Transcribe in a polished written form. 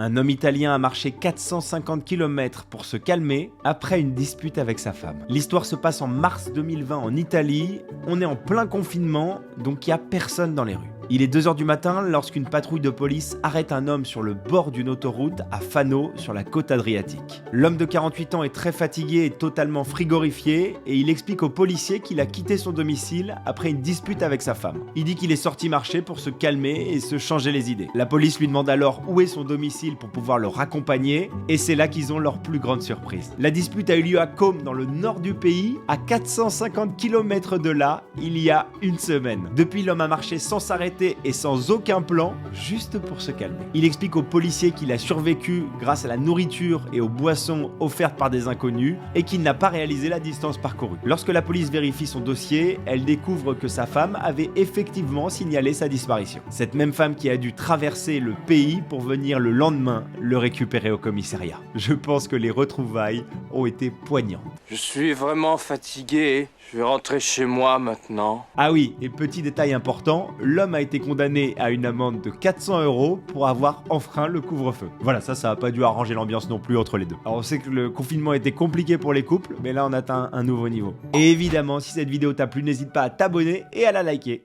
Un homme italien a marché 450 km pour se calmer après une dispute avec sa femme. L'histoire se passe en mars 2020 en Italie. On est en plein confinement, donc il n'y a personne dans les rues. Il est 2h du matin lorsqu'une patrouille de police arrête un homme sur le bord d'une autoroute à Fano, sur la côte adriatique. L'homme de 48 ans est très fatigué et totalement frigorifié et il explique aux policiers qu'il a quitté son domicile après une dispute avec sa femme. Il dit qu'il est sorti marcher pour se calmer et se changer les idées. La police lui demande alors où est son domicile pour pouvoir le raccompagner et c'est là qu'ils ont leur plus grande surprise. La dispute a eu lieu à Côme, dans le nord du pays, à 450 km de là, il y a une semaine. Depuis, l'homme a marché sans s'arrêter et sans aucun plan, juste pour se calmer. Il explique aux policiers qu'il a survécu grâce à la nourriture et aux boissons offertes par des inconnus et qu'il n'a pas réalisé la distance parcourue. Lorsque la police vérifie son dossier, elle découvre que sa femme avait effectivement signalé sa disparition. Cette même femme qui a dû traverser le pays pour venir le lendemain le récupérer au commissariat. Je pense que les retrouvailles ont été poignantes. Je suis vraiment fatigué. Je vais rentrer chez moi maintenant. Ah oui, et petit détail important, l'homme a été condamné à une amende de 400 € pour avoir enfreint le couvre-feu. Voilà, ça a pas dû arranger l'ambiance non plus entre les deux. Alors on sait que le confinement était compliqué pour les couples, mais là on atteint un nouveau niveau. Et évidemment, si cette vidéo t'a plu, n'hésite pas à t'abonner et à la liker.